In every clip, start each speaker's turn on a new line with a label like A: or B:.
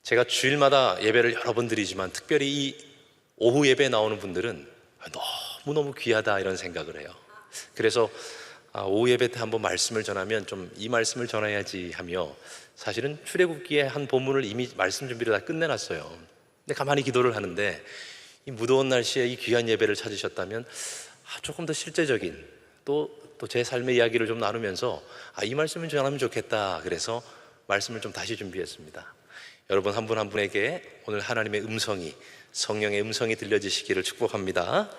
A: 제가 주일마다 예배를 여러 번 드리지만 특별히 이 오후 예배에 나오는 분들은 너무너무 귀하다 이런 생각을 해요. 그래서 오후 예배 때 한번 말씀을 전하면 좀 이 말씀을 전해야지 하며 사실은 출애굽기의 한 본문을 이미 말씀 준비를 다 끝내놨어요. 근데 가만히 기도를 하는데 이 무더운 날씨에 이 귀한 예배를 찾으셨다면 조금 더 실제적인 또 제 삶의 이야기를 좀 나누면서 이 말씀을 전하면 좋겠다. 그래서 말씀을 좀 다시 준비했습니다. 여러분 한 분 한 분에게 오늘 하나님의 음성이, 성령의 음성이 들려지시기를 축복합니다.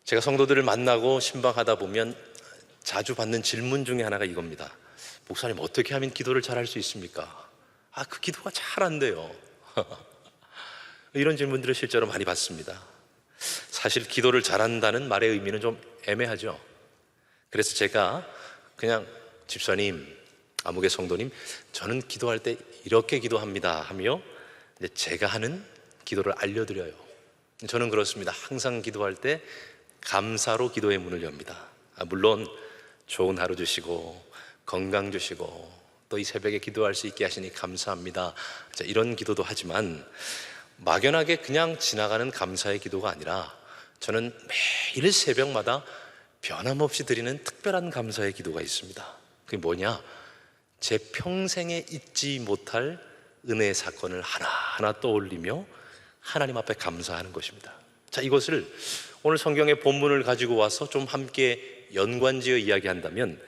A: 제가 성도들을 만나고 신방하다 보면 자주 받는 질문 중에 하나가 이겁니다. 목사님, 어떻게 하면 기도를 잘할 수 있습니까? 그 기도가 잘 안 돼요. 이런 질문들을 실제로 많이 받습니다. 사실 기도를 잘한다는 말의 의미는 좀 애매하죠. 그래서 제가 그냥 집사님, 아무개 성도님, 저는 기도할 때 이렇게 기도합니다 하며 이제 제가 하는 기도를 알려드려요. 저는 그렇습니다. 항상 기도할 때 감사로 기도의 문을 엽니다. 물론 좋은 하루 주시고 건강 주시고 또 이 새벽에 기도할 수 있게 하시니 감사합니다. 이런 기도도 하지만 막연하게 그냥 지나가는 감사의 기도가 아니라 저는 매일 새벽마다 변함없이 드리는 특별한 감사의 기도가 있습니다. 그게 뭐냐? 제 평생에 잊지 못할 은혜의 사건을 하나하나 떠올리며 하나님 앞에 감사하는 것입니다. 자, 이것을 오늘 성경의 본문을 가지고 와서 좀 함께 연관지어 이야기한다면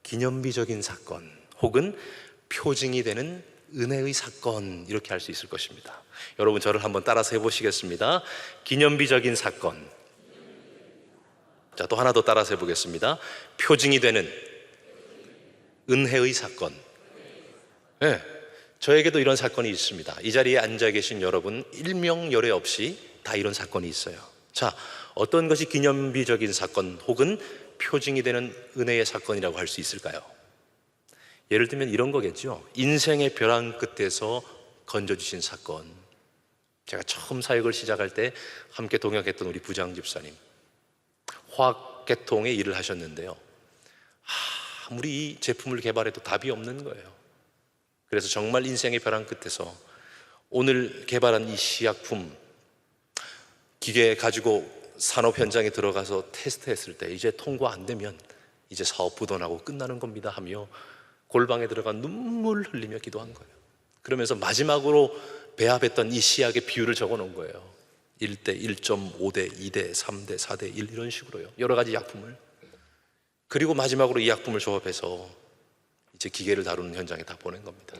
A: 기념비적인 사건 혹은 표징이 되는 은혜의 사건, 이렇게 할 수 있을 것입니다. 여러분 저를 한번 따라서 해보시겠습니다. 기념비적인 사건. 자, 또 하나 더 따라서 해보겠습니다. 표징이 되는 은혜의 사건. 네, 저에게도 이런 사건이 있습니다. 이 자리에 앉아 계신 여러분 일명열애 없이 다 이런 사건이 있어요. 자, 어떤 것이 기념비적인 사건 혹은 표징이 되는 은혜의 사건이라고 할 수 있을까요? 예를 들면 이런 거겠죠. 인생의 벼랑 끝에서 건져주신 사건. 제가 처음 사역을 시작할 때 함께 동역했던 우리 부장 집사님, 화학계통의 일을 하셨는데요, 아무리 이 제품을 개발해도 답이 없는 거예요. 그래서 정말 인생의 벼랑 끝에서 오늘 개발한 이 시약품 기계 가지고 산업 현장에 들어가서 테스트했을 때 이제 통과 안 되면 이제 사업 부도나고 끝나는 겁니다 하며 골방에 들어가 눈물 흘리며 기도한 거예요. 그러면서 마지막으로 배합했던 이 시약의 비율을 적어 놓은 거예요. 1대 1.5대 2대 3대 4대 1 이런 식으로요. 여러 가지 약품을. 그리고 마지막으로 이 약품을 조합해서 이제 기계를 다루는 현장에 다 보낸 겁니다.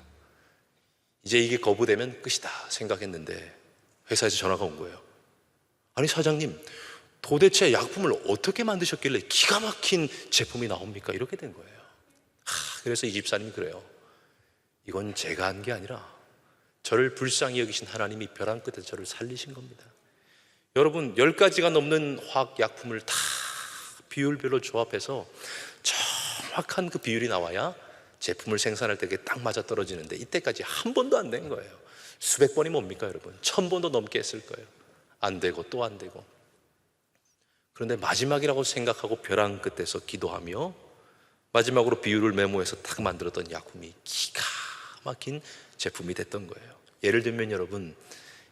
A: 이제 이게 거부되면 끝이다 생각했는데 회사에서 전화가 온 거예요. 아니 사장님, 도대체 약품을 어떻게 만드셨길래 기가 막힌 제품이 나옵니까? 이렇게 된 거예요. 그래서 이 집사님이 그래요. 이건 제가 한 게 아니라 저를 불쌍히 여기신 하나님이 벼랑 끝에서 저를 살리신 겁니다. 여러분 10가지가 넘는 화학약품을 다 비율별로 조합해서 정확한 그 비율이 나와야 제품을 생산할 때 그게 딱 맞아떨어지는데 이때까지 한 번도 안 된 거예요. 수백 번이 뭡니까 여러분? 1000번도 넘게 했을 거예요. 안 되고 또 안 되고. 그런데 마지막이라고 생각하고 벼랑 끝에서 기도하며 마지막으로 비율을 메모해서 딱 만들었던 약품이 기가 막힌 제품이 됐던 거예요. 예를 들면 여러분,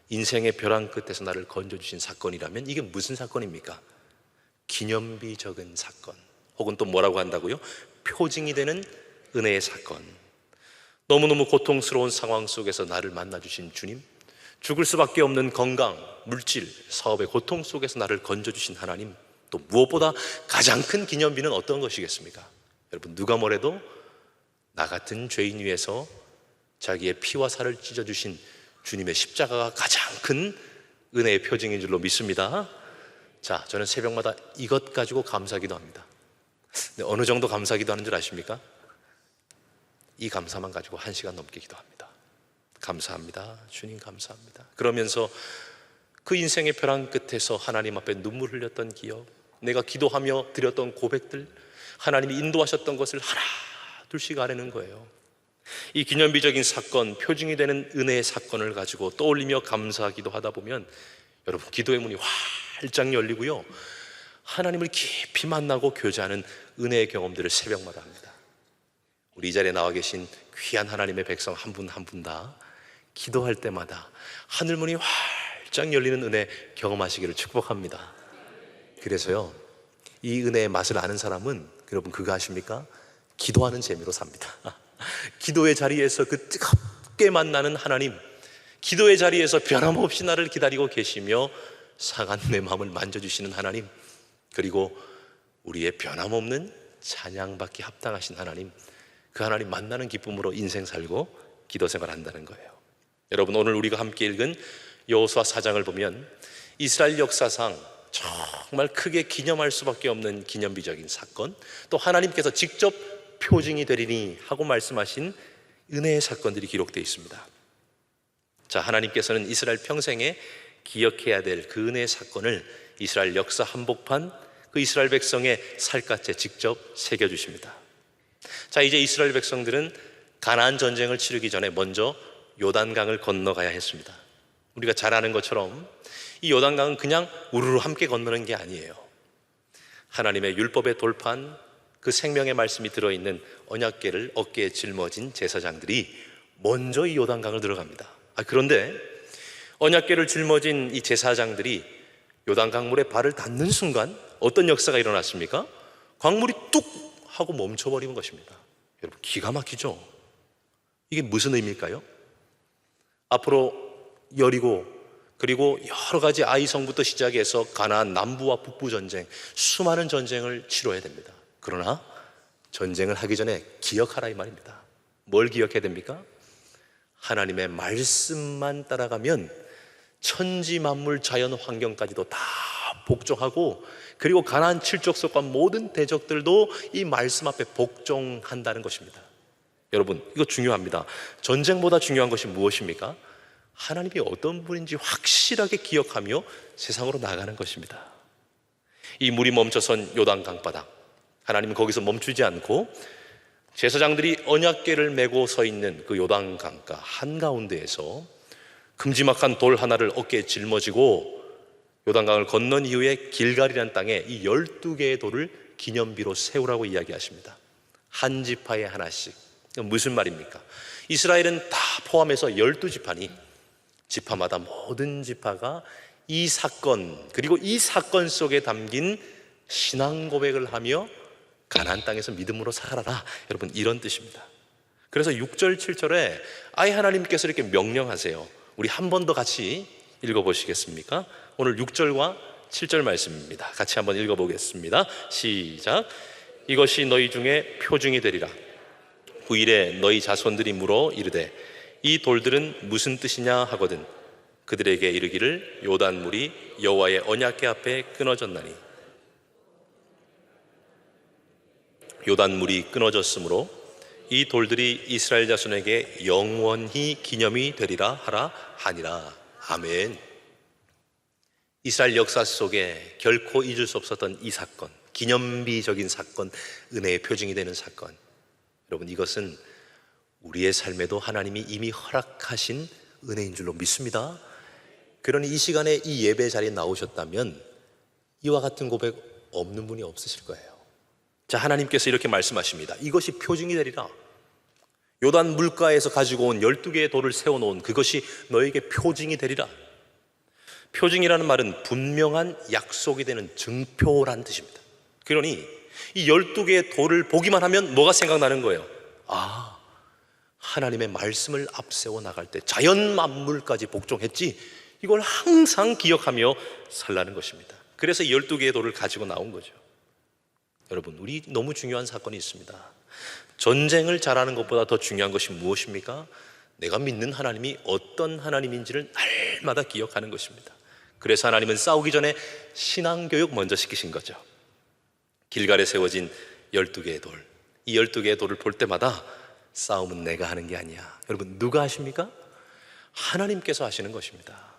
A: 인생의 벼랑 끝에서 나를 건져주신 사건이라면 이게 무슨 사건입니까? 기념비적인 사건, 혹은 또 뭐라고 한다고요? 표징이 되는 은혜의 사건. 너무너무 고통스러운 상황 속에서 나를 만나주신 주님, 죽을 수밖에 없는 건강, 물질, 사업의 고통 속에서 나를 건져주신 하나님, 또 무엇보다 가장 큰 기념비는 어떤 것이겠습니까? 여러분 누가 뭐래도 나 같은 죄인 위에서 자기의 피와 살을 찢어주신 주님의 십자가가 가장 큰 은혜의 표징인 줄로 믿습니다. 자, 저는 새벽마다 이것 가지고 감사기도 합니다. 근데 어느 정도 감사기도 하는 줄 아십니까? 이 감사만 가지고 1시간 넘게 기도합니다. 감사합니다. 주님 감사합니다. 그러면서 그 인생의 벼랑 끝에서 하나님 앞에 눈물 흘렸던 기억, 내가 기도하며 드렸던 고백들, 하나님이 인도하셨던 것을 하나 둘씩 아뢰는 거예요. 이 기념비적인 사건, 표징이 되는 은혜의 사건을 가지고 떠올리며 감사하기도 하다 보면 여러분 기도의 문이 활짝 열리고요, 하나님을 깊이 만나고 교제하는 은혜의 경험들을 새벽마다 합니다. 우리 이 자리에 나와 계신 귀한 하나님의 백성 한 분 한 분 다 기도할 때마다 하늘문이 활짝 열리는 은혜 경험하시기를 축복합니다. 그래서요, 이 은혜의 맛을 아는 사람은 여러분 그거 아십니까? 기도하는 재미로 삽니다. 기도의 자리에서 그 뜨겁게 만나는 하나님, 기도의 자리에서 변함없이 나를 기다리고 계시며 상한 내 마음을 만져주시는 하나님, 그리고 우리의 변함없는 찬양받기 합당하신 하나님, 그 하나님 만나는 기쁨으로 인생 살고 기도 생활한다는 거예요. 여러분, 오늘 우리가 함께 읽은 여호수아 4장을 보면 이스라엘 역사상 정말 크게 기념할 수밖에 없는 기념비적인 사건, 또 하나님께서 직접 표징이 되리니 하고 말씀하신 은혜의 사건들이 기록되어 있습니다. 자, 하나님께서는 이스라엘 평생에 기억해야 될 그 은혜의 사건을 이스라엘 역사 한복판, 그 이스라엘 백성의 살갗에 직접 새겨주십니다. 자, 이제 이스라엘 백성들은 가나안 전쟁을 치르기 전에 먼저 요단강을 건너가야 했습니다. 우리가 잘 아는 것처럼 이 요단강은 그냥 우르르 함께 건너는 게 아니에요. 하나님의 율법의 돌판, 그 생명의 말씀이 들어있는 언약궤를 어깨에 짊어진 제사장들이 먼저 이 요단강을 들어갑니다. 그런데 언약궤를 짊어진 이 제사장들이 요단강물에 발을 닿는 순간 어떤 역사가 일어났습니까? 강물이 뚝 하고 멈춰버리는 것입니다. 여러분, 기가 막히죠? 이게 무슨 의미일까요? 앞으로 여리고, 그리고 여러 가지 아이성부터 시작해서 가나안 남부와 북부 전쟁, 수많은 전쟁을 치러야 됩니다. 그러나 전쟁을 하기 전에 기억하라 이 말입니다. 뭘 기억해야 됩니까? 하나님의 말씀만 따라가면 천지 만물 자연 환경까지도 다 복종하고, 그리고 가나안 칠족속과 모든 대적들도 이 말씀 앞에 복종한다는 것입니다. 여러분, 이거 중요합니다. 전쟁보다 중요한 것이 무엇입니까? 하나님이 어떤 분인지 확실하게 기억하며 세상으로 나가는 것입니다. 이 물이 멈춰선 요단 강바닥, 하나님은 거기서 멈추지 않고 제사장들이 언약궤를 메고 서 있는 그 요단 강가 한가운데에서 큼지막한 돌 하나를 어깨에 짊어지고 요단강을 건넌 이후에 길갈이라는 땅에 이 12개의 돌을 기념비로 세우라고 이야기하십니다. 한 지파에 하나씩. 무슨 말입니까? 이스라엘은 다 포함해서 12지파니 지파마다 모든 지파가 이 사건, 그리고 이 사건 속에 담긴 신앙 고백을 하며 가나안 땅에서 믿음으로 살아라, 여러분, 이런 뜻입니다. 그래서 6절 7절에 아예 하나님께서 이렇게 명령하세요. 우리 한 번 더 같이 읽어보시겠습니까? 오늘 6절과 7절 말씀입니다. 같이 한번 읽어보겠습니다. 시작. 이것이 너희 중에 표징이 되리라. 후일에 너희 자손들이 물어 이르되 이 돌들은 무슨 뜻이냐 하거든 그들에게 이르기를 요단물이 여호와의 언약궤 앞에 끊어졌나니, 요단물이 끊어졌으므로 이 돌들이 이스라엘 자손에게 영원히 기념이 되리라 하라 하니라. 아멘. 이스라엘 역사 속에 결코 잊을 수 없었던 이 사건, 기념비적인 사건, 은혜의 표징이 되는 사건, 여러분, 이것은 우리의 삶에도 하나님이 이미 허락하신 은혜인 줄로 믿습니다. 그러니 이 시간에 이 예배 자리에 나오셨다면 이와 같은 고백 없는 분이 없으실 거예요. 자, 하나님께서 이렇게 말씀하십니다. 이것이 표징이 되리라. 요단 물가에서 가지고 온 12개의 돌을 세워놓은 그것이 너에게 표징이 되리라. 표징이라는 말은 분명한 약속이 되는 증표라는 뜻입니다. 그러니 이 12개의 돌을 보기만 하면 뭐가 생각나는 거예요? 하나님의 말씀을 앞세워 나갈 때 자연 만물까지 복종했지, 이걸 항상 기억하며 살라는 것입니다. 그래서 12개의 돌을 가지고 나온 거죠. 여러분, 우리 너무 중요한 사건이 있습니다. 전쟁을 잘하는 것보다 더 중요한 것이 무엇입니까? 내가 믿는 하나님이 어떤 하나님인지를 날마다 기억하는 것입니다. 그래서 하나님은 싸우기 전에 신앙교육 먼저 시키신 거죠. 길갈에 세워진 12개의 돌, 이 12개의 돌을 볼 때마다 싸움은 내가 하는 게 아니야. 여러분, 누가 하십니까? 하나님께서 하시는 것입니다.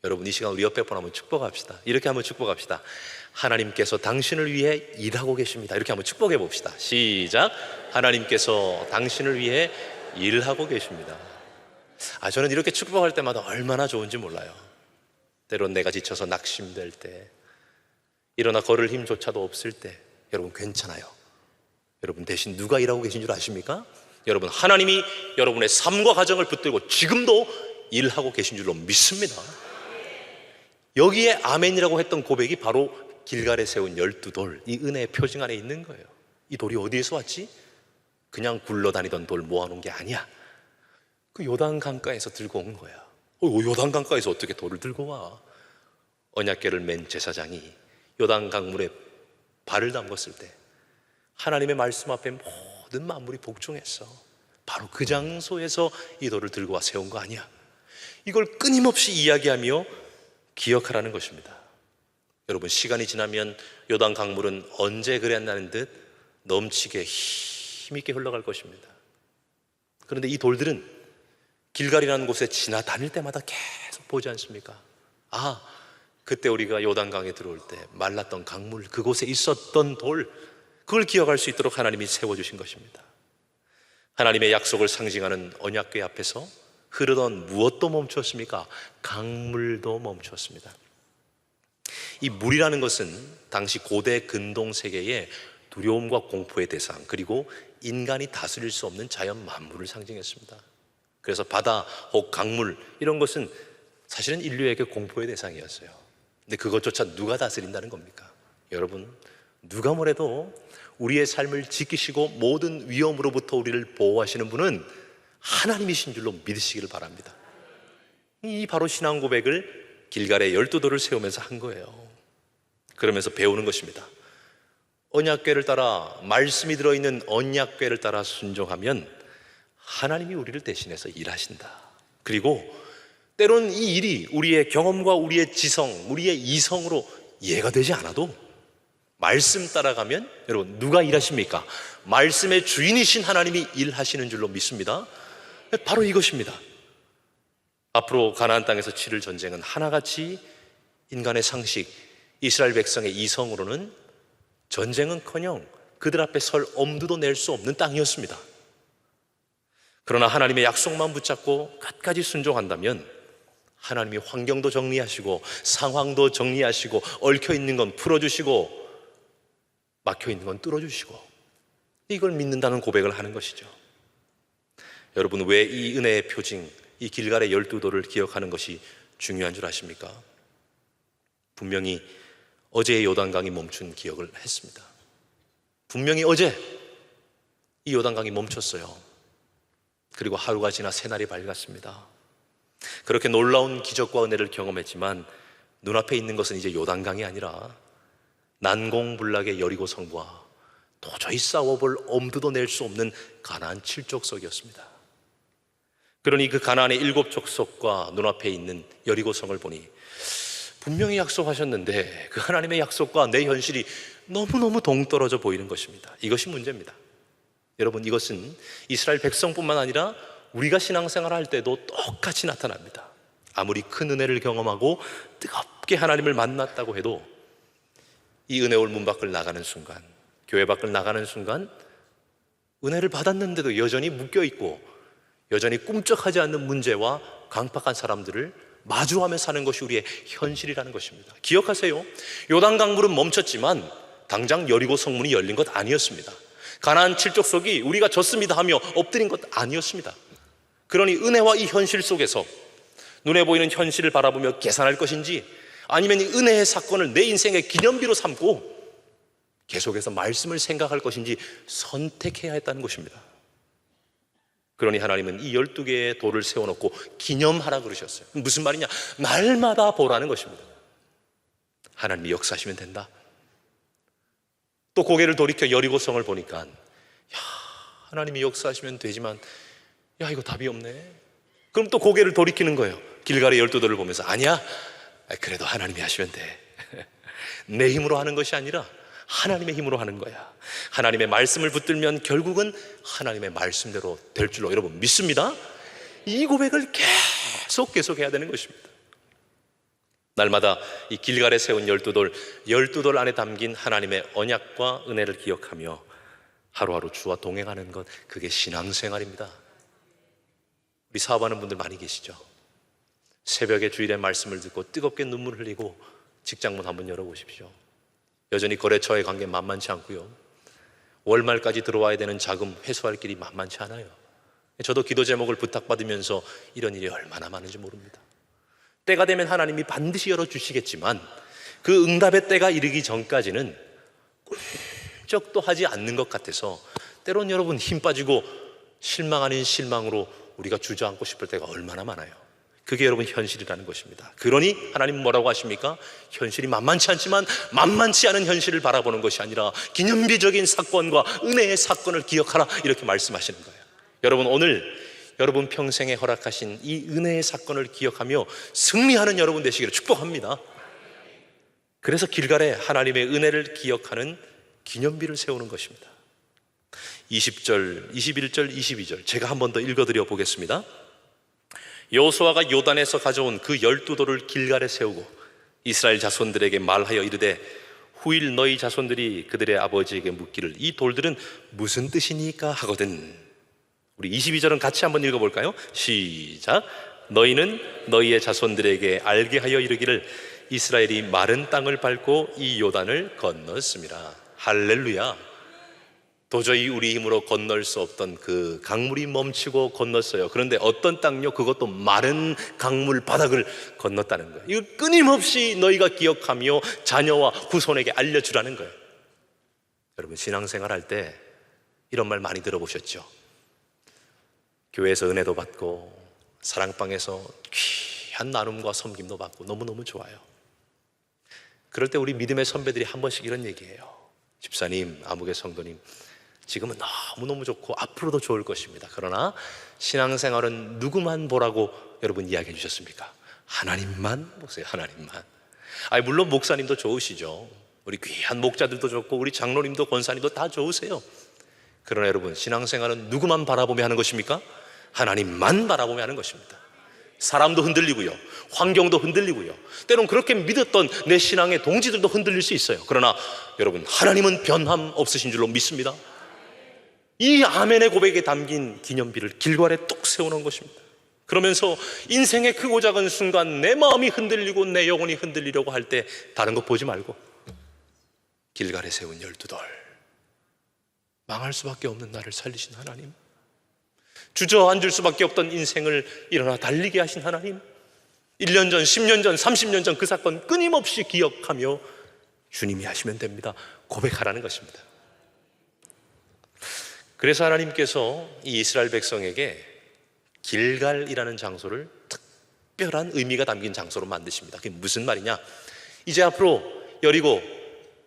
A: 여러분, 이 시간 우리 옆에 분 한번 축복합시다. 이렇게 한번 축복합시다. 하나님께서 당신을 위해 일하고 계십니다. 이렇게 한번 축복해 봅시다. 시작. 하나님께서 당신을 위해 일하고 계십니다. 저는 이렇게 축복할 때마다 얼마나 좋은지 몰라요. 때론 내가 지쳐서 낙심될 때, 일어나 걸을 힘조차도 없을 때, 여러분 괜찮아요. 여러분 대신 누가 일하고 계신 줄 아십니까? 여러분, 하나님이 여러분의 삶과 가정을 붙들고 지금도 일하고 계신 줄로 믿습니다. 여기에 아멘이라고 했던 고백이 바로 길갈에 세운 12돌, 이 은혜의 표징 안에 있는 거예요. 이 돌이 어디에서 왔지? 그냥 굴러다니던 돌 모아놓은 게 아니야. 그 요단 강가에서 들고 온 거야. 요단 강가에서 어떻게 돌을 들고 와? 언약궤를 맨 제사장이 요단 강물에 발을 담궜을 때 하나님의 말씀 앞에 모든 만물이 복종했어. 바로 그 장소에서 이 돌을 들고 와 세운 거 아니야. 이걸 끊임없이 이야기하며 기억하라는 것입니다. 여러분, 시간이 지나면 요단 강물은 언제 그랬나는 듯 넘치게 힘있게 흘러갈 것입니다. 그런데 이 돌들은 길갈이라는 곳에 지나다닐 때마다 계속 보지 않습니까? 아, 그때 우리가 요단강에 들어올 때 말랐던 강물, 그곳에 있었던 돌, 그걸 기억할 수 있도록 하나님이 세워주신 것입니다. 하나님의 약속을 상징하는 언약궤 앞에서 흐르던 무엇도 멈추었습니까? 강물도 멈추었습니다. 이 물이라는 것은 당시 고대 근동 세계의 두려움과 공포의 대상, 그리고 인간이 다스릴 수 없는 자연 만물을 상징했습니다. 그래서 바다 혹 강물, 이런 것은 사실은 인류에게 공포의 대상이었어요. 근데 그것조차 누가 다스린다는 겁니까? 여러분, 누가 뭐래도 우리의 삶을 지키시고 모든 위험으로부터 우리를 보호하시는 분은 하나님이신 줄로 믿으시기를 바랍니다. 이 바로 신앙 고백을 길갈에 12돌을 세우면서 한 거예요. 그러면서 배우는 것입니다. 언약궤를 따라, 말씀이 들어있는 언약궤를 따라 순종하면 하나님이 우리를 대신해서 일하신다. 그리고 때로는 이 일이 우리의 경험과 우리의 지성, 우리의 이성으로 이해가 되지 않아도 말씀 따라가면, 여러분, 누가 일하십니까? 말씀의 주인이신 하나님이 일하시는 줄로 믿습니다. 바로 이것입니다. 앞으로 가나안 땅에서 치를 전쟁은 하나같이 인간의 상식, 이스라엘 백성의 이성으로는 전쟁은커녕 그들 앞에 설 엄두도 낼 수 없는 땅이었습니다. 그러나 하나님의 약속만 붙잡고 끝까지 순종한다면 하나님이 환경도 정리하시고 상황도 정리하시고 얽혀있는 건 풀어주시고 막혀있는 건 뚫어주시고, 이걸 믿는다는 고백을 하는 것이죠. 여러분, 왜 이 은혜의 표징, 이 길갈의 12돌을 기억하는 것이 중요한 줄 아십니까? 분명히 어제의 요단강이 멈춘 기억을 했습니다. 분명히 어제 이 요단강이 멈췄어요. 그리고 하루가 지나 새날이 밝았습니다. 그렇게 놀라운 기적과 은혜를 경험했지만 눈앞에 있는 것은 이제 요단강이 아니라 난공불락의 여리고 성과 도저히 싸워볼 엄두도 낼 수 없는 가나안 7족속이었습니다. 그러니 그 가나안의 7족속과 눈앞에 있는 여리고 성을 보니 분명히 약속하셨는데 그 하나님의 약속과 내 현실이 너무너무 동떨어져 보이는 것입니다. 이것이 문제입니다. 여러분, 이것은 이스라엘 백성뿐만 아니라 우리가 신앙생활을 할 때도 똑같이 나타납니다. 아무리 큰 은혜를 경험하고 뜨겁게 하나님을 만났다고 해도 이 은혜올 문 밖을 나가는 순간, 교회 밖을 나가는 순간 은혜를 받았는데도 여전히 묶여있고 여전히 꿈쩍하지 않는 문제와 강팍한 사람들을 마주하며 사는 것이 우리의 현실이라는 것입니다. 기억하세요. 요단강물은 멈췄지만 당장 여리고 성문이 열린 것 아니었습니다. 가나안 7족속이 우리가 졌습니다 하며 엎드린 것 아니었습니다. 그러니 은혜와 이 현실 속에서 눈에 보이는 현실을 바라보며 계산할 것인지, 아니면 이 은혜의 사건을 내 인생의 기념비로 삼고 계속해서 말씀을 생각할 것인지 선택해야 했다는 것입니다. 그러니 하나님은 이 12개의 돌을 세워놓고 기념하라 그러셨어요. 무슨 말이냐? 날마다 보라는 것입니다. 하나님이 역사하시면 된다. 또 고개를 돌이켜 여리고성을 보니까 하나님이 역사하시면 되지만 이거 답이 없네. 그럼 또 고개를 돌이키는 거예요. 길갈의 12돌을 보면서 아니야, 그래도 하나님이 하시면 돼. 내 힘으로 하는 것이 아니라 하나님의 힘으로 하는 거야. 하나님의 말씀을 붙들면 결국은 하나님의 말씀대로 될 줄로 여러분 믿습니다. 이 고백을 계속 해야 되는 것입니다. 날마다 이 길갈에 세운 12돌 안에 담긴 하나님의 언약과 은혜를 기억하며 하루하루 주와 동행하는 것, 그게 신앙생활입니다. 우리 사업하는 분들 많이 계시죠? 새벽에 주일의 말씀을 듣고 뜨겁게 눈물 흘리고 직장문 한번 열어보십시오. 여전히 거래처의 관계 만만치 않고요. 월말까지 들어와야 되는 자금 회수할 길이 만만치 않아요. 저도 기도 제목을 부탁받으면서 이런 일이 얼마나 많은지 모릅니다. 때가 되면 하나님이 반드시 열어주시겠지만 그 응답의 때가 이르기 전까지는 꿈쩍도 하지 않는 것 같아서 때론 여러분 힘 빠지고 실망 아닌 실망으로 우리가 주저앉고 싶을 때가 얼마나 많아요. 그게 여러분 현실이라는 것입니다. 그러니 하나님 뭐라고 하십니까? 현실이 만만치 않지만 만만치 않은 현실을 바라보는 것이 아니라 기념비적인 사건과 은혜의 사건을 기억하라, 이렇게 말씀하시는 거예요. 여러분, 오늘 여러분 평생에 허락하신 이 은혜의 사건을 기억하며 승리하는 여러분 되시기를 축복합니다. 그래서 길갈에 하나님의 은혜를 기억하는 기념비를 세우는 것입니다. 20절, 21절, 22절 제가 한 번 더 읽어드려 보겠습니다. 여호수아가 요단에서 가져온 그 12돌을 길갈에 세우고 이스라엘 자손들에게 말하여 이르되 후일 너희 자손들이 그들의 아버지에게 묻기를 이 돌들은 무슨 뜻이니까 하거든. 우리 22절은 같이 한번 읽어볼까요? 시작. 너희는 너희의 자손들에게 알게 하여 이르기를 이스라엘이 마른 땅을 밟고 이 요단을 건넜습니다. 할렐루야. 도저히 우리 힘으로 건널 수 없던 그 강물이 멈추고 건넜어요. 그런데 어떤 땅요? 그것도 마른 강물 바닥을 건넜다는 거예요. 이거 끊임없이 너희가 기억하며 자녀와 후손에게 알려주라는 거예요. 여러분, 신앙생활 할 때 이런 말 많이 들어보셨죠? 교회에서 은혜도 받고 사랑방에서 귀한 나눔과 섬김도 받고 너무너무 좋아요. 그럴 때 우리 믿음의 선배들이 한 번씩 이런 얘기해요. 집사님, 아무개 성도님, 지금은 너무너무 좋고 앞으로도 좋을 것입니다. 그러나 신앙생활은 누구만 보라고 여러분 이야기해 주셨습니까? 하나님만 보세요. 하나님만. 물론 목사님도 좋으시죠. 우리 귀한 목자들도 좋고 우리 장로님도 권사님도 다 좋으세요. 그러나 여러분, 신앙생활은 누구만 바라보며 하는 것입니까? 하나님만 바라보며 하는 것입니다. 사람도 흔들리고요, 환경도 흔들리고요, 때론 그렇게 믿었던 내 신앙의 동지들도 흔들릴 수 있어요. 그러나 여러분, 하나님은 변함 없으신 줄로 믿습니다. 이 아멘의 고백에 담긴 기념비를 길갈에 뚝 세우는 것입니다. 그러면서 인생의 크고 작은 순간 내 마음이 흔들리고 내 영혼이 흔들리려고 할 때 다른 것 보지 말고 길갈에 세운 12돌, 망할 수밖에 없는 나를 살리신 하나님, 주저앉을 수밖에 없던 인생을 일어나 달리게 하신 하나님, 1년 전, 10년 전, 30년 전 그 사건 끊임없이 기억하며 주님이 하시면 됩니다. 고백하라는 것입니다. 그래서 하나님께서 이 이스라엘 백성에게 길갈이라는 장소를 특별한 의미가 담긴 장소로 만드십니다. 그게 무슨 말이냐? 이제 앞으로 여리고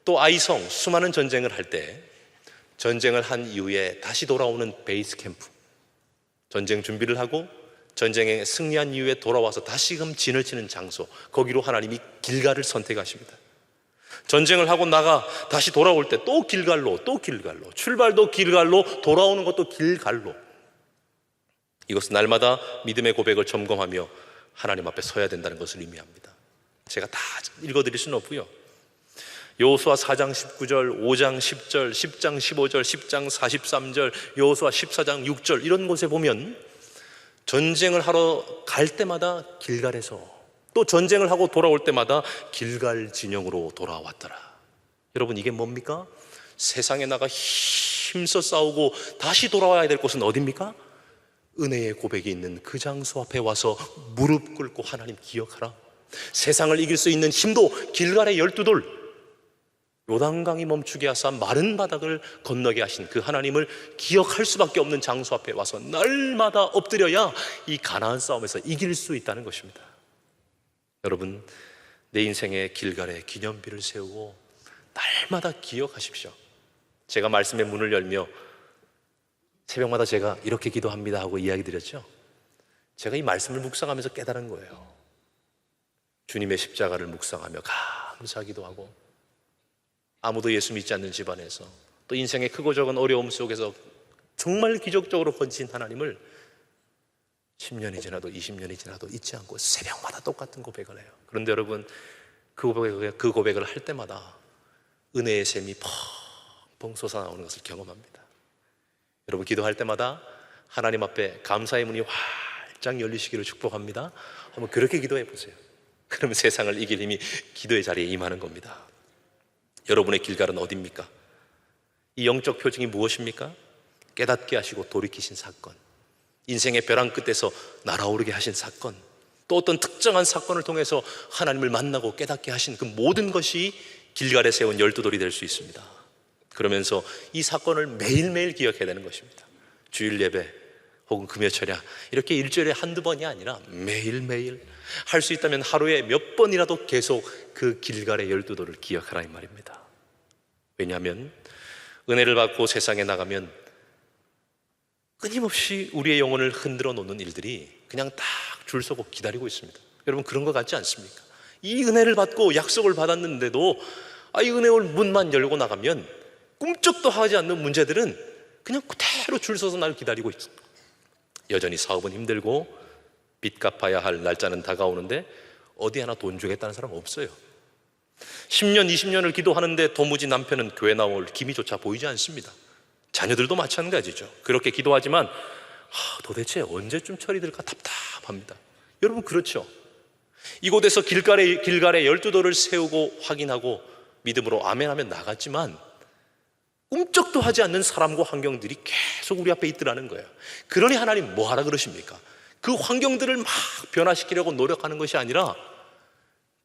A: 또 아이성 수많은 전쟁을 할 때 전쟁을 한 이후에 다시 돌아오는 베이스 캠프, 전쟁 준비를 하고 전쟁에 승리한 이후에 돌아와서 다시금 진을 치는 장소, 거기로 하나님이 길갈을 선택하십니다. 전쟁을 하고 나가 다시 돌아올 때 또 길갈로, 또 길갈로, 출발도 길갈로, 돌아오는 것도 길갈로. 이것은 날마다 믿음의 고백을 점검하며 하나님 앞에 서야 된다는 것을 의미합니다. 제가 다 읽어드릴 수는 없고요, 여호수아 4장 19절, 5장 10절, 10장 15절, 10장 43절, 여호수아 14장 6절 이런 곳에 보면 전쟁을 하러 갈 때마다 길갈에서, 또 전쟁을 하고 돌아올 때마다 길갈 진영으로 돌아왔더라. 여러분, 이게 뭡니까? 세상에 나가 힘써 싸우고 다시 돌아와야 될 곳은 어디입니까? 은혜의 고백이 있는 그 장소 앞에 와서 무릎 꿇고 하나님 기억하라. 세상을 이길 수 있는 힘도 길갈의 12돌, 요단강이 멈추게 하사 마른 바닥을 건너게 하신 그 하나님을 기억할 수밖에 없는 장소 앞에 와서 날마다 엎드려야 이 가나안 싸움에서 이길 수 있다는 것입니다. 여러분, 내 인생의 길갈에 기념비를 세우고 날마다 기억하십시오. 제가 말씀의 문을 열며 새벽마다 제가 이렇게 기도합니다 하고 이야기 드렸죠. 제가 이 말씀을 묵상하면서 깨달은 거예요. 주님의 십자가를 묵상하며 감사하기도 하고, 아무도 예수 믿지 않는 집안에서 또 인생의 크고 작은 어려움 속에서 정말 기적적으로 건지신 하나님을 10년이 지나도 20년이 지나도 잊지 않고 새벽마다 똑같은 고백을 해요. 그런데 여러분, 그 고백을 할 때마다 은혜의 샘이 펑펑 솟아나오는 것을 경험합니다. 여러분, 기도할 때마다 하나님 앞에 감사의 문이 활짝 열리시기를 축복합니다. 한번 그렇게 기도해 보세요. 그러면 세상을 이길 힘이 기도의 자리에 임하는 겁니다. 여러분의 길갈은 어디입니까? 이 영적 표징이 무엇입니까? 깨닫게 하시고 돌이키신 사건, 인생의 벼랑 끝에서 날아오르게 하신 사건, 또 어떤 특정한 사건을 통해서 하나님을 만나고 깨닫게 하신 그 모든 것이 길갈에 세운 12돌이 될 수 있습니다. 그러면서 이 사건을 매일매일 기억해야 되는 것입니다. 주일 예배 혹은 금요 철야, 이렇게 일주일에 한두 번이 아니라 매일매일, 할 수 있다면 하루에 몇 번이라도 계속 그 길갈의 12돌을 기억하라 이 말입니다. 왜냐하면 은혜를 받고 세상에 나가면 끊임없이 우리의 영혼을 흔들어 놓는 일들이 그냥 딱 줄 서고 기다리고 있습니다. 여러분, 그런 것 같지 않습니까? 이 은혜를 받고 약속을 받았는데도 이 은혜의 문만 열고 나가면 꿈쩍도 하지 않는 문제들은 그냥 그대로 줄 서서 날 기다리고 있습니다. 여전히 사업은 힘들고 빚 갚아야 할 날짜는 다가오는데 어디 하나 돈 주겠다는 사람 없어요. 10년, 20년을 기도하는데 도무지 남편은 교회 나올 기미조차 보이지 않습니다. 자녀들도 마찬가지죠. 그렇게 기도하지만 도대체 언제쯤 처리될까 답답합니다. 여러분, 그렇죠? 이곳에서 길갈에 12돌을 세우고 확인하고 믿음으로 아멘하며 나갔지만 꿈쩍도 하지 않는 사람과 환경들이 계속 우리 앞에 있더라는 거예요. 그러니 하나님 뭐 하라 그러십니까? 그 환경들을 막 변화시키려고 노력하는 것이 아니라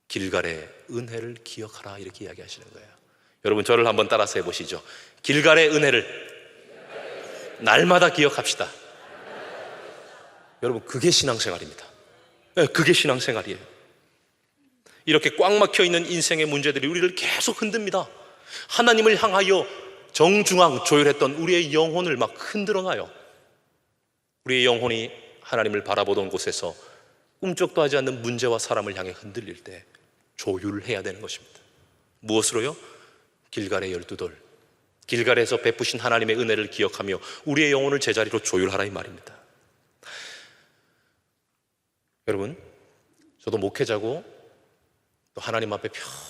A: 길갈의 은혜를 기억하라, 이렇게 이야기하시는 거예요. 여러분, 저를 한번 따라서 해보시죠. 길갈의 은혜를 날마다 기억합시다. 여러분, 그게 신앙생활입니다. 그게 신앙생활이에요. 이렇게 꽉 막혀 있는 인생의 문제들이 우리를 계속 흔듭니다. 하나님을 향하여 정중앙 조율했던 우리의 영혼을 막 흔들어 놔요. 우리의 영혼이 하나님을 바라보던 곳에서 꿈쩍도 하지 않는 문제와 사람을 향해 흔들릴 때 조율을 해야 되는 것입니다. 무엇으로요? 길갈의 12돌, 길갈에서 베푸신 하나님의 은혜를 기억하며 우리의 영혼을 제자리로 조율하라 이 말입니다. 여러분, 저도 목회자고 또 하나님 앞에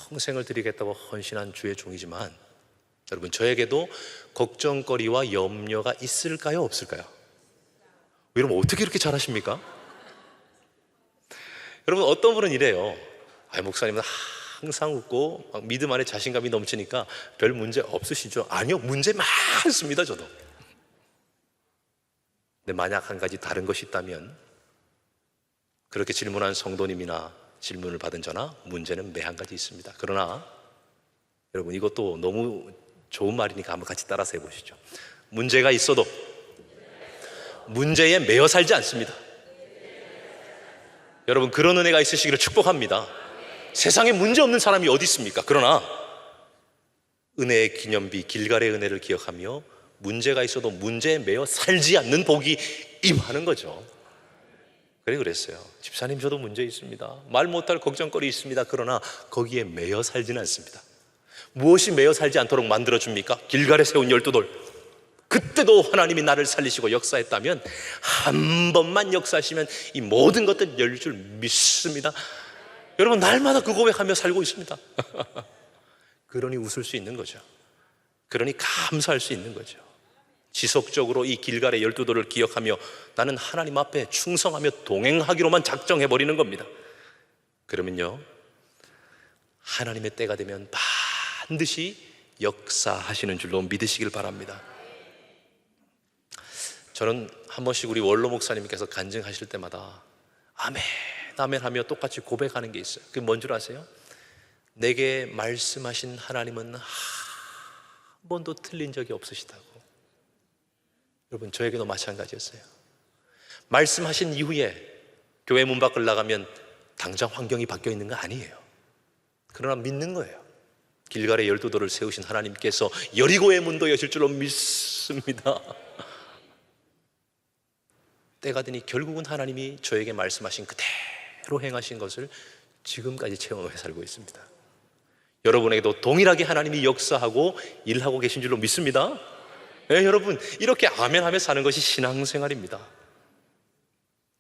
A: 평생을 드리겠다고 헌신한 주의 종이지만, 여러분, 저에게도 걱정거리와 염려가 있을까요, 없을까요? 여러분, 어떻게 이렇게 잘하십니까? 여러분, 어떤 분은 이래요. 목사님은 항상 웃고 막 믿음 안에 자신감이 넘치니까 별 문제 없으시죠? 아니요, 문제 많습니다, 저도. 근데 만약 한 가지 다른 것이 있다면, 그렇게 질문한 성도님이나 질문을 받은 저나 문제는 매 한 가지 있습니다. 그러나 여러분, 이것도 너무 좋은 말이니까 한번 같이 따라서 해보시죠. 문제가 있어도 문제에 매여 살지 않습니다. 여러분, 그런 은혜가 있으시기를 축복합니다. 세상에 문제 없는 사람이 어디 있습니까? 그러나 은혜의 기념비 길갈의 은혜를 기억하며 문제가 있어도 문제에 매여 살지 않는 복이 임하는 거죠. 그랬어요. 집사님, 저도 문제 있습니다. 말 못할 걱정거리 있습니다. 그러나 거기에 매여 살지는 않습니다. 무엇이 매여 살지 않도록 만들어줍니까? 길갈에 세운 12돌. 그때도 하나님이 나를 살리시고 역사했다면, 한 번만 역사하시면 이 모든 것들 열릴 줄 믿습니다. 여러분, 날마다 그 고백하며 살고 있습니다. 그러니 웃을 수 있는 거죠. 그러니 감사할 수 있는 거죠. 지속적으로 이 길갈의 12돌을 기억하며 나는 하나님 앞에 충성하며 동행하기로만 작정해버리는 겁니다. 그러면요, 하나님의 때가 되면 반드시 역사하시는 줄로 믿으시길 바랍니다. 저는 한 번씩 우리 원로 목사님께서 간증하실 때마다 아멘, 아멘 하며 똑같이 고백하는 게 있어요. 그게 뭔 줄 아세요? 내게 말씀하신 하나님은 한 번도 틀린 적이 없으시다고. 여러분, 저에게도 마찬가지였어요. 말씀하신 이후에 교회 문 밖을 나가면 당장 환경이 바뀌어 있는 거 아니에요. 그러나 믿는 거예요. 길갈의 12돌을 세우신 하나님께서 여리고의 문도 여실 줄로 믿습니다. 때가 되니 결국은 하나님이 저에게 말씀하신 그대로 행하신 것을 지금까지 체험해 살고 있습니다. 여러분에게도 동일하게 하나님이 역사하고 일하고 계신 줄로 믿습니다. 네, 여러분, 이렇게 아멘하며 사는 것이 신앙생활입니다.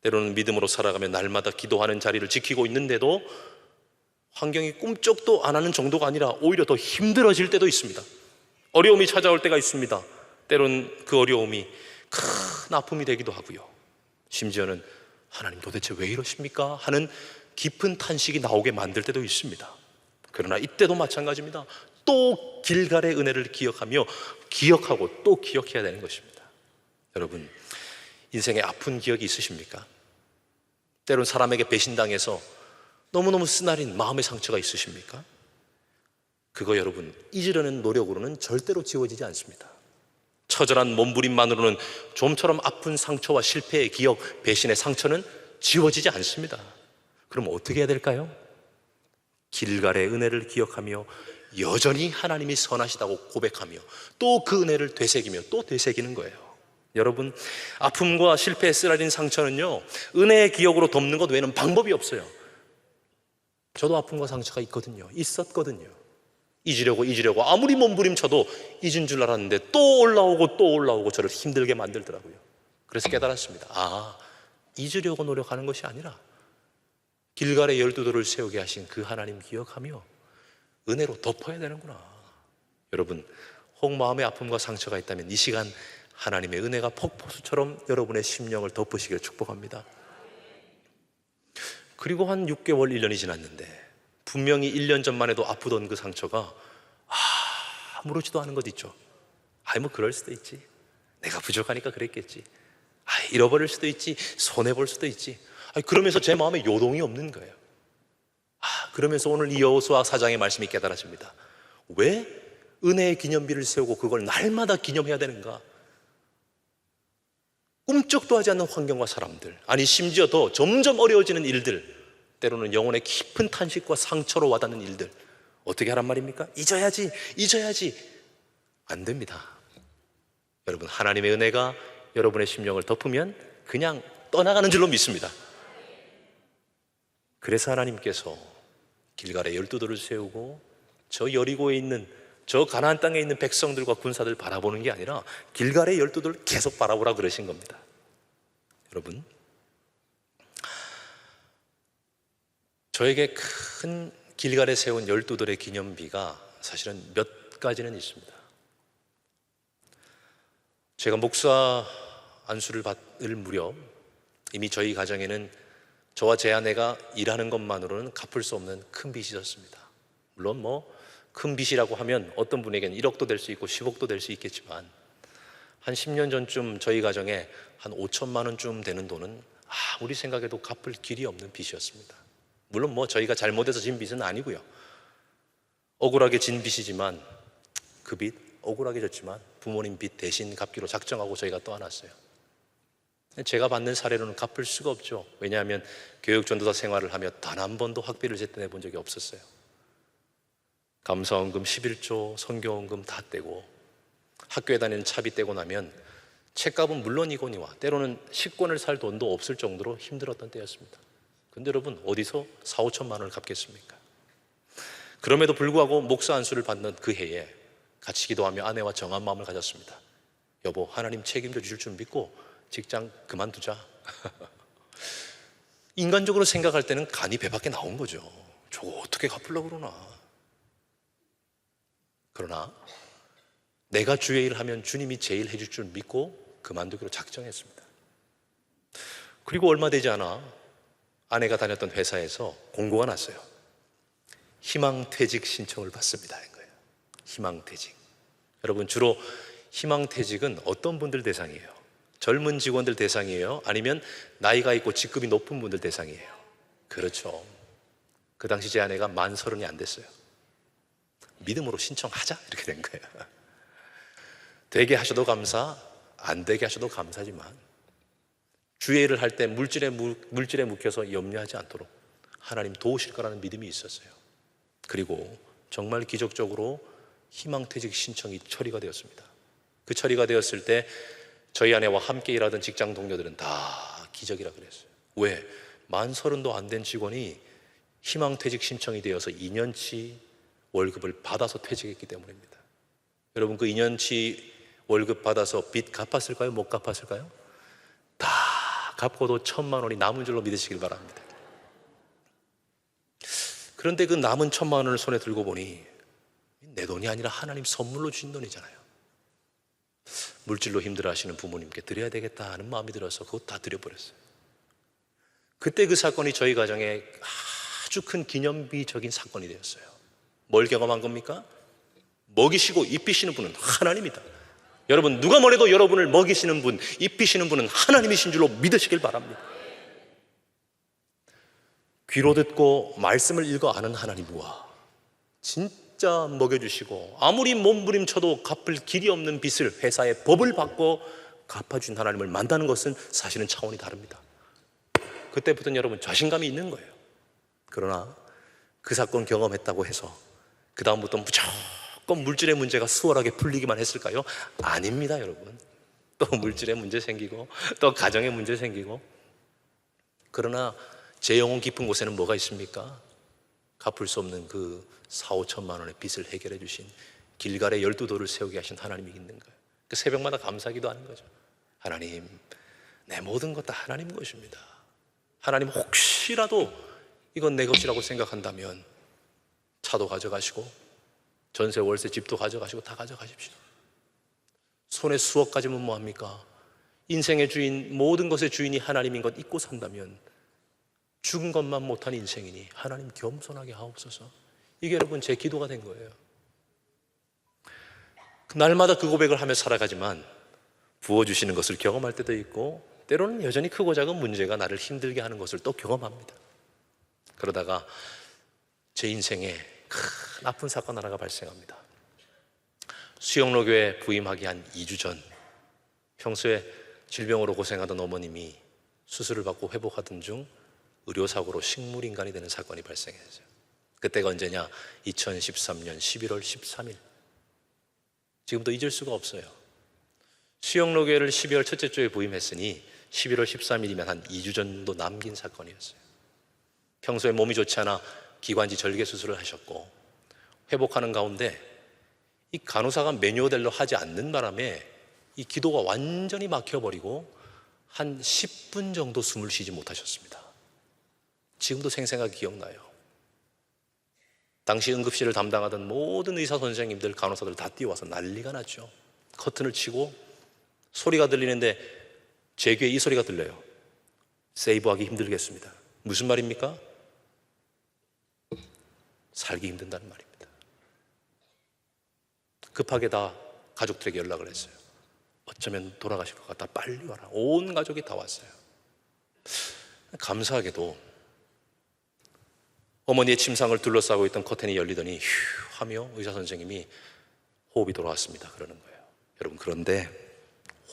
A: 때로는 믿음으로 살아가며 날마다 기도하는 자리를 지키고 있는데도 환경이 꿈쩍도 안 하는 정도가 아니라 오히려 더 힘들어질 때도 있습니다. 어려움이 찾아올 때가 있습니다. 때로는 그 어려움이 큰 아픔이 되기도 하고요. 심지어는 하나님 도대체 왜 이러십니까? 하는 깊은 탄식이 나오게 만들 때도 있습니다. 그러나 이때도 마찬가지입니다. 또 길갈의 은혜를 기억하며 기억하고 또 기억해야 되는 것입니다. 여러분, 인생에 아픈 기억이 있으십니까? 때론 사람에게 배신당해서 너무너무 쓰나린 마음의 상처가 있으십니까? 그거 여러분, 잊으려는 노력으로는 절대로 지워지지 않습니다. 처절한 몸부림만으로는 좀처럼 아픈 상처와 실패의 기억, 배신의 상처는 지워지지 않습니다. 그럼 어떻게 해야 될까요? 길갈의 은혜를 기억하며 여전히 하나님이 선하시다고 고백하며 또 그 은혜를 되새기며 또 되새기는 거예요. 여러분, 아픔과 실패에 쓰라린 상처는요, 은혜의 기억으로 덮는 것 외에는 방법이 없어요. 저도 아픔과 상처가 있었거든요. 잊으려고 아무리 몸부림쳐도 잊은 줄 알았는데 또 올라오고 저를 힘들게 만들더라고요. 그래서 깨달았습니다. 잊으려고 노력하는 것이 아니라 길갈의 12돌을 세우게 하신 그 하나님 기억하며 은혜로 덮어야 되는구나. 여러분, 혹 마음의 아픔과 상처가 있다면 이 시간 하나님의 은혜가 폭포수처럼 여러분의 심령을 덮으시길 축복합니다. 그리고 한 6개월, 1년이 지났는데 분명히 1년 전만 해도 아프던 그 상처가 아무렇지도 않은 것 있죠. 뭐 그럴 수도 있지. 내가 부족하니까 그랬겠지. 잃어버릴 수도 있지. 손해볼 수도 있지. 그러면서 제 마음에 요동이 없는 거예요. 그러면서 오늘 이 여호수아 4장의 말씀이 깨달아집니다. 왜 은혜의 기념비를 세우고 그걸 날마다 기념해야 되는가? 꿈쩍도 하지 않는 환경과 사람들, 심지어 더 점점 어려워지는 일들, 때로는 영혼의 깊은 탄식과 상처로 와닿는 일들, 어떻게 하란 말입니까? 잊어야지. 안 됩니다. 여러분, 하나님의 은혜가 여러분의 심령을 덮으면 그냥 떠나가는 줄로 믿습니다. 그래서 하나님께서 길갈에 12돌을 세우고 저 여리고에 있는 저 가나안 땅에 있는 백성들과 군사들 바라보는 게 아니라 길갈의 12돌을 계속 바라보라 그러신 겁니다. 여러분, 저에게 큰 길갈에 세운 12돌의 기념비가 사실은 몇 가지는 있습니다. 제가 목사 안수를 받을 무렵 이미 저희 가정에는 저와 제 아내가 일하는 것만으로는 갚을 수 없는 큰 빚이 있었습니다. 물론 큰 빚이라고 하면 어떤 분에게는 1억도 될 수 있고 10억도 될 수 있겠지만 한 10년 전쯤 저희 가정에 한 5천만 원쯤 되는 돈은 아무리 생각해도 갚을 길이 없는 빚이었습니다. 물론 저희가 잘못해서 진 빚은 아니고요. 억울하게 진 빚이지만 그 빚 억울하게 졌지만 부모님 빚 대신 갚기로 작정하고 저희가 떠안았어요. 제가 받는 사례로는 갚을 수가 없죠. 왜냐하면 교육전도사 생활을 하며 단 한 번도 학비를 제때 내본 적이 없었어요. 감사원금 11조, 선교원금 다 떼고 학교에 다니는 차비 떼고 나면 책값은 물론이거니와 때로는 식권을 살 돈도 없을 정도로 힘들었던 때였습니다. 근데 여러분, 어디서 4, 5천만 원을 갚겠습니까? 그럼에도 불구하고 목사 안수를 받는 그 해에 같이 기도하며 아내와 정한 마음을 가졌습니다. 여보, 하나님 책임져 주실 줄 믿고 직장 그만두자. 인간적으로 생각할 때는 간이 배 밖에 나온 거죠. 저거 어떻게 갚으려고 그러나. 그러나 내가 주의 일을 하면 주님이 제 일 해줄 줄 믿고 그만두기로 작정했습니다. 그리고 얼마 되지 않아 아내가 다녔던 회사에서 공고가 났어요. 희망퇴직 신청을 받습니다 하는 거예요. 희망퇴직. 여러분, 주로 희망퇴직은 어떤 분들 대상이에요? 젊은 직원들 대상이에요? 아니면 나이가 있고 직급이 높은 분들 대상이에요? 그렇죠. 그 당시 제 아내가 만 30이 안 됐어요. 믿음으로 신청하자 이렇게 된 거예요. 되게 하셔도 감사, 안 되게 하셔도 감사지만 주의 일을 할 때 물질에 묵혀서 염려하지 않도록 하나님 도우실 거라는 믿음이 있었어요. 그리고 정말 기적적으로 희망퇴직 신청이 처리가 되었습니다. 그 처리가 되었을 때 저희 아내와 함께 일하던 직장 동료들은 다 기적이라 그랬어요. 왜? 만 30도 안 된 직원이 희망퇴직 신청이 되어서 2년치 월급을 받아서 퇴직했기 때문입니다. 여러분, 그 2년치 월급 받아서 빚 갚았을까요? 못 갚았을까요? 다 갚고도 1,000만 원이 남은 줄로 믿으시길 바랍니다. 그런데 그 남은 1,000만 원을 손에 들고 보니 내 돈이 아니라 하나님 선물로 주신 돈이잖아요. 물질로 힘들어하시는 부모님께 드려야 되겠다 하는 마음이 들어서 그것 다 드려버렸어요. 그때 그 사건이 저희 가정에 아주 큰 기념비적인 사건이 되었어요. 뭘 경험한 겁니까? 먹이시고 입히시는 분은 하나님이다. 여러분, 누가 뭐래도 여러분을 먹이시는 분, 입히시는 분은 하나님이신 줄로 믿으시길 바랍니다. 귀로 듣고 말씀을 읽어 아는 하나님과 진짜 먹여주시고 아무리 몸부림쳐도 갚을 길이 없는 빚을 회사의 법을 받고 갚아준 하나님을 만나는 것은 사실은 차원이 다릅니다. 그때부터는 여러분 자신감이 있는 거예요. 그러나 그 사건 경험했다고 해서 그 다음부터 무조건 물질의 문제가 수월하게 풀리기만 했을까요? 아닙니다, 여러분. 또 물질의 문제 생기고 또 가정의 문제 생기고. 그러나 제 영혼 깊은 곳에는 뭐가 있습니까? 갚을 수 없는 그 4, 5천만 원의 빚을 해결해 주신 길갈의 12돌을 세우게 하신 하나님이 있는 거예요. 그 새벽마다 감사기도 하는 거죠. 하나님, 내 모든 것 다 하나님 것입니다. 하나님, 혹시라도 이건 내 것이라고 생각한다면 차도 가져가시고 전세 월세 집도 가져가시고 다 가져가십시오. 손에 수억 가지면 뭐합니까? 인생의 주인, 모든 것의 주인이 하나님인 것 잊고 산다면 죽은 것만 못한 인생이니 하나님 겸손하게 하옵소서. 이게 여러분 제 기도가 된 거예요. 날마다 그 고백을 하며 살아가지만 부어주시는 것을 경험할 때도 있고 때로는 여전히 크고 작은 문제가 나를 힘들게 하는 것을 또 경험합니다. 그러다가 제 인생에 큰 아픈 사건 하나가 발생합니다. 수영로교에 부임하기 한 2주 전, 평소에 질병으로 고생하던 어머님이 수술을 받고 회복하던 중 의료사고로 식물인간이 되는 사건이 발생했어요. 그때가 언제냐? 2013년 11월 13일. 지금도 잊을 수가 없어요. 수영로교회를 12월 첫째 주에 부임했으니 11월 13일이면 한 2주 정도 남긴 사건이었어요. 평소에 몸이 좋지 않아 기관지 절개 수술을 하셨고 회복하는 가운데 이 간호사가 매뉴얼대로 하지 않는 바람에 이 기도가 완전히 막혀버리고 한 10분 정도 숨을 쉬지 못하셨습니다. 지금도 생생하게 기억나요. 당시 응급실을 담당하던 모든 의사 선생님들, 간호사들 다 뛰어와서 난리가 났죠. 커튼을 치고 소리가 들리는데 제 귀에 이 소리가 들려요. 세이브하기 힘들겠습니다. 무슨 말입니까? 살기 힘든다는 말입니다. 급하게 다 가족들에게 연락을 했어요. 어쩌면 돌아가실 것 같다. 빨리 와라. 온 가족이 다 왔어요. 감사하게도 어머니의 침상을 둘러싸고 있던 커튼이 열리더니 휴 하며 의사 선생님이 호흡이 돌아왔습니다. 그러는 거예요. 여러분, 그런데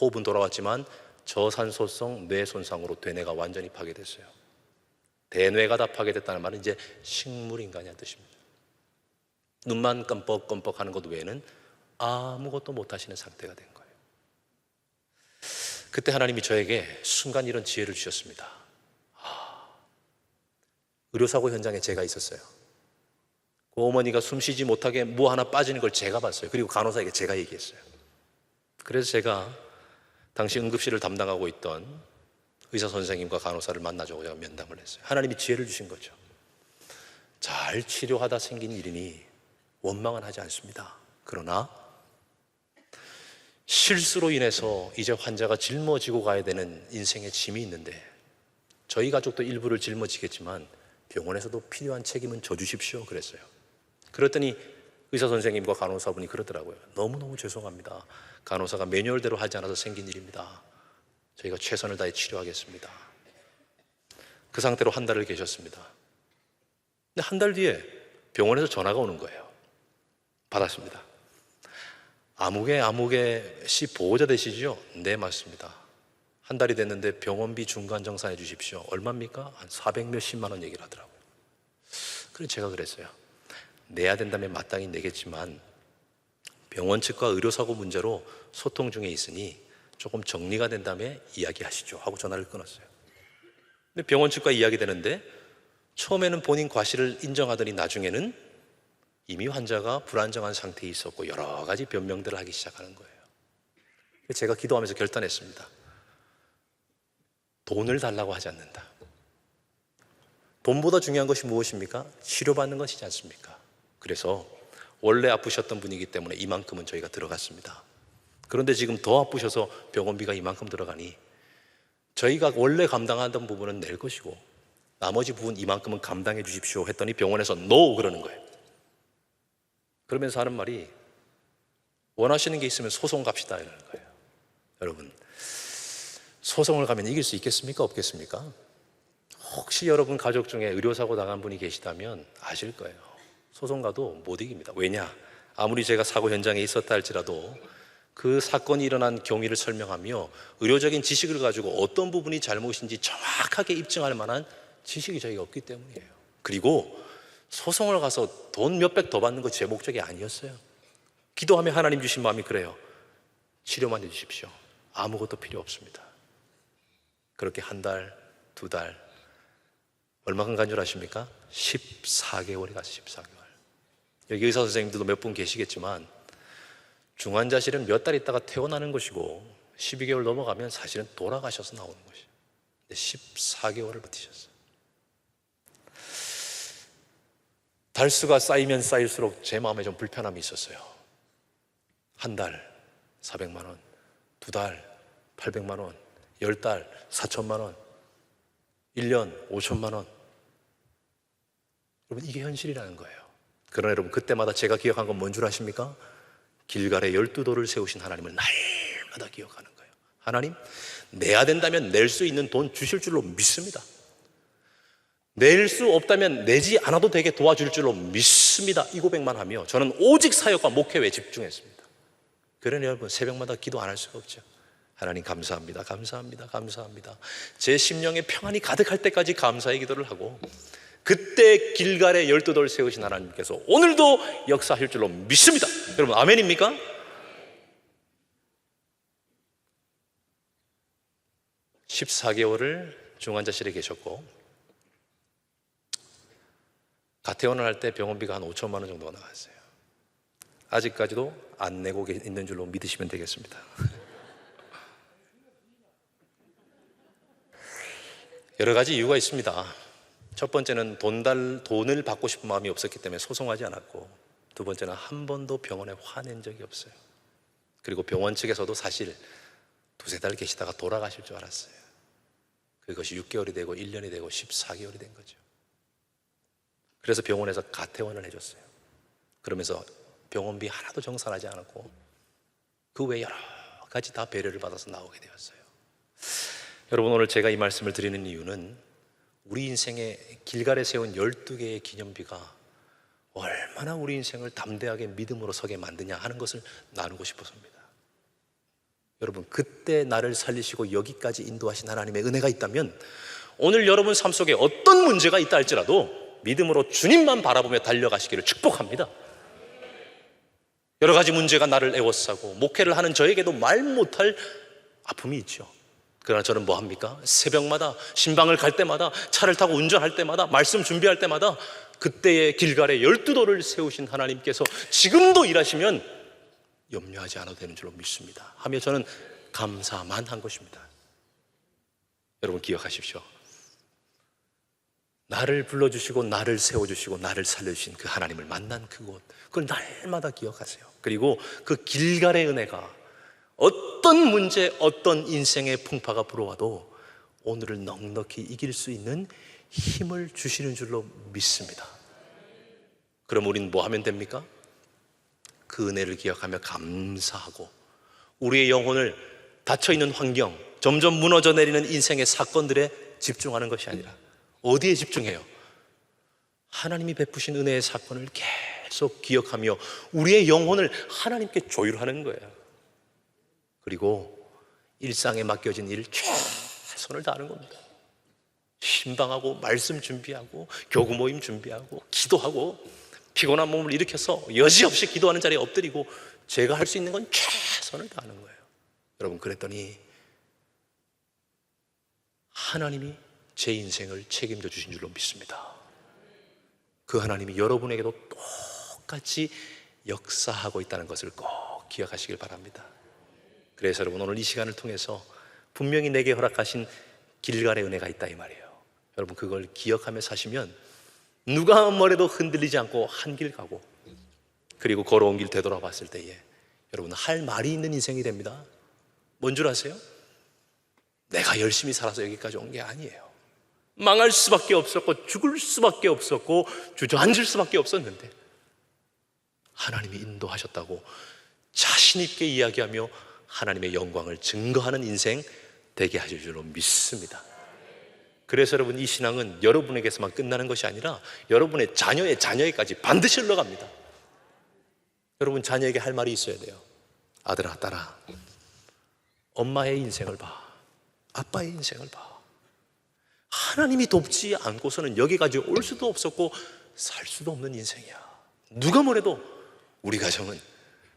A: 호흡은 돌아왔지만 저산소성 뇌 손상으로 대뇌가 완전히 파괴됐어요. 대뇌가 다 파괴됐다는 말은 이제 식물인간이라는 뜻입니다. 눈만 껌뻑껌뻑 하는 것 외에는 아무것도 못하시는 상태가 된 거예요. 그때 하나님이 저에게 순간 이런 지혜를 주셨습니다. 의료사고 현장에 제가 있었어요. 그 어머니가 숨쉬지 못하게 뭐 하나 빠지는 걸 제가 봤어요. 그리고 간호사에게 제가 얘기했어요. 그래서 제가 당시 응급실을 담당하고 있던 의사 선생님과 간호사를 만나자고 제가 면담을 했어요. 하나님이 지혜를 주신 거죠. 잘 치료하다 생긴 일이니 원망은 하지 않습니다. 그러나 실수로 인해서 이제 환자가 짊어지고 가야 되는 인생의 짐이 있는데 저희 가족도 일부를 짊어지겠지만 병원에서도 필요한 책임은 져주십시오 그랬어요. 그랬더니 의사 선생님과 간호사분이 그러더라고요. 너무너무 죄송합니다. 간호사가 매뉴얼대로 하지 않아서 생긴 일입니다. 저희가 최선을 다해 치료하겠습니다. 그 상태로 한 달을 계셨습니다. 근데 한 달 뒤에 병원에서 전화가 오는 거예요. 받았습니다. 아무개 씨 보호자 되시죠? 네, 맞습니다. 한 달이 됐는데 병원비 중간 정산해 주십시오. 얼마입니까? 한 400 몇십만 원 얘기를 하더라고요. 그래서 제가 그랬어요. 내야 된다면 마땅히 내겠지만 병원 측과 의료사고 문제로 소통 중에 있으니 조금 정리가 된 다음에 이야기하시죠 하고 전화를 끊었어요. 근데 병원 측과 이야기되는데 처음에는 본인 과실을 인정하더니 나중에는 이미 환자가 불안정한 상태에 있었고 여러 가지 변명들을 하기 시작하는 거예요. 제가 기도하면서 결단했습니다. 돈을 달라고 하지 않는다. 돈보다 중요한 것이 무엇입니까? 치료받는 것이지 않습니까? 그래서 원래 아프셨던 분이기 때문에 이만큼은 저희가 들어갔습니다. 그런데 지금 더 아프셔서 병원비가 이만큼 들어가니 저희가 원래 감당하던 부분은 낼 것이고 나머지 부분 이만큼은 감당해 주십시오 했더니 병원에서 NO 그러는 거예요. 그러면서 하는 말이 원하시는 게 있으면 소송 갑시다 이러는 거예요. 여러분, 소송을 가면 이길 수 있겠습니까? 없겠습니까? 혹시 여러분 가족 중에 의료사고 당한 분이 계시다면 아실 거예요. 소송 가도 못 이깁니다. 왜냐? 아무리 제가 사고 현장에 있었다 할지라도 그 사건이 일어난 경위를 설명하며 의료적인 지식을 가지고 어떤 부분이 잘못인지 정확하게 입증할 만한 지식이 저희가 없기 때문이에요. 그리고 소송을 가서 돈 몇백 더 받는 거 제 목적이 아니었어요. 기도하며 하나님 주신 마음이 그래요. 치료만 해주십시오. 아무것도 필요 없습니다. 그렇게 한 달, 두 달, 얼마간 간 줄 아십니까? 14개월이 갔어요. 14개월. 여기 의사 선생님들도 몇 분 계시겠지만 중환자실은 몇 달 있다가 퇴원하는 것이고 12개월 넘어가면 사실은 돌아가셔서 나오는 것이에요. 14개월을 버티셨어요. 달수가 쌓이면 쌓일수록 제 마음에 좀 불편함이 있었어요. 한 달 400만 원, 두 달 800만 원, 10달 4천만 원, 1년 5천만 원. 여러분, 이게 현실이라는 거예요. 그러나 여러분, 그때마다 제가 기억한 건 뭔 줄 아십니까? 길갈에 12돌을 세우신 하나님을 날마다 기억하는 거예요. 하나님, 내야 된다면 낼 수 있는 돈 주실 줄로 믿습니다. 낼 수 없다면 내지 않아도 되게 도와줄 줄로 믿습니다. 이 고백만 하며 저는 오직 사역과 목회에 집중했습니다. 그러니 여러분, 새벽마다 기도 안 할 수가 없죠. 하나님 감사합니다. 감사합니다. 감사합니다. 제 심령에 평안이 가득할 때까지 감사의 기도를 하고, 그때 길갈에 12돌 세우신 하나님께서 오늘도 역사할 줄로 믿습니다. 여러분, 아멘입니까? (14개월을) 중환자실에 계셨고, 가퇴원을 할 때 병원비가 한 5천만 원 정도가 나왔어요. 아직까지도 안 내고 있는 줄로 믿으시면 되겠습니다. 여러 가지 이유가 있습니다. 첫 번째는 돈을 받고 싶은 마음이 없었기 때문에 소송하지 않았고, 두 번째는 한 번도 병원에 화낸 적이 없어요. 그리고 병원 측에서도 사실 두세 달 계시다가 돌아가실 줄 알았어요. 그것이 6개월이 되고 1년이 되고 14개월이 된 거죠. 그래서 병원에서 가퇴원을 해줬어요. 그러면서 병원비 하나도 정산하지 않았고 그 외 여러 가지 다 배려를 받아서 나오게 되었어요. 여러분, 오늘 제가 이 말씀을 드리는 이유는 우리 인생에 길갈에 세운 12개의 기념비가 얼마나 우리 인생을 담대하게 믿음으로 서게 만드냐 하는 것을 나누고 싶어서입니다. 여러분, 그때 나를 살리시고 여기까지 인도하신 하나님의 은혜가 있다면 오늘 여러분 삶 속에 어떤 문제가 있다 할지라도 믿음으로 주님만 바라보며 달려가시기를 축복합니다. 여러 가지 문제가 나를 애워싸고 목회를 하는 저에게도 말 못할 아픔이 있죠. 그러나 저는 뭐 합니까? 새벽마다 신방을 갈 때마다, 차를 타고 운전할 때마다, 말씀 준비할 때마다 그때의 길갈에 12돌을 세우신 하나님께서 지금도 일하시면 염려하지 않아도 되는 줄로 믿습니다 하며 저는 감사만 한 것입니다. 여러분, 기억하십시오. 나를 불러주시고 나를 세워주시고 나를 살려주신 그 하나님을 만난 그곳, 그걸 날마다 기억하세요. 그리고 그 길갈의 은혜가 어떤 문제, 어떤 인생의 풍파가 불어와도 오늘을 넉넉히 이길 수 있는 힘을 주시는 줄로 믿습니다. 그럼 우리는 뭐 하면 됩니까? 그 은혜를 기억하며 감사하고, 우리의 영혼을 닫혀있는 환경, 점점 무너져 내리는 인생의 사건들에 집중하는 것이 아니라 어디에 집중해요? 하나님이 베푸신 은혜의 사건을 계속 기억하며 우리의 영혼을 하나님께 조율하는 거예요. 그리고 일상에 맡겨진 일 최선을 다하는 겁니다. 신방하고 말씀 준비하고 교구 모임 준비하고 기도하고 피곤한 몸을 일으켜서 여지없이 기도하는 자리에 엎드리고 제가 할 수 있는 건 최선을 다하는 거예요. 여러분, 그랬더니 하나님이 제 인생을 책임져 주신 줄로 믿습니다. 그 하나님이 여러분에게도 똑같이 역사하고 있다는 것을 꼭 기억하시길 바랍니다. 그래서 여러분, 오늘 이 시간을 통해서 분명히 내게 허락하신 길갈의 은혜가 있다 이 말이에요. 여러분, 그걸 기억하며 사시면 누가 뭐래도 흔들리지 않고 한 길 가고, 그리고 걸어온 길 되돌아봤을 때에 여러분, 할 말이 있는 인생이 됩니다. 뭔 줄 아세요? 내가 열심히 살아서 여기까지 온 게 아니에요. 망할 수밖에 없었고 죽을 수밖에 없었고 주저앉을 수밖에 없었는데 하나님이 인도하셨다고 자신 있게 이야기하며 하나님의 영광을 증거하는 인생 되게 하실 줄로 믿습니다. 그래서 여러분, 이 신앙은 여러분에게서만 끝나는 것이 아니라 여러분의 자녀의 자녀에까지 반드시 흘러갑니다. 여러분, 자녀에게 할 말이 있어야 돼요. 아들아, 딸아, 엄마의 인생을 봐, 아빠의 인생을 봐. 하나님이 돕지 않고서는 여기까지 올 수도 없었고 살 수도 없는 인생이야. 누가 뭐래도 우리 가정은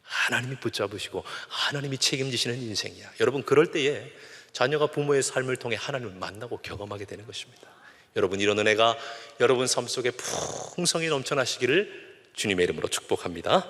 A: 하나님이 붙잡으시고 하나님이 책임지시는 인생이야. 여러분, 그럴 때에 자녀가 부모의 삶을 통해 하나님을 만나고 경험하게 되는 것입니다. 여러분, 이런 은혜가 여러분 삶 속에 풍성히 넘쳐나시기를 주님의 이름으로 축복합니다.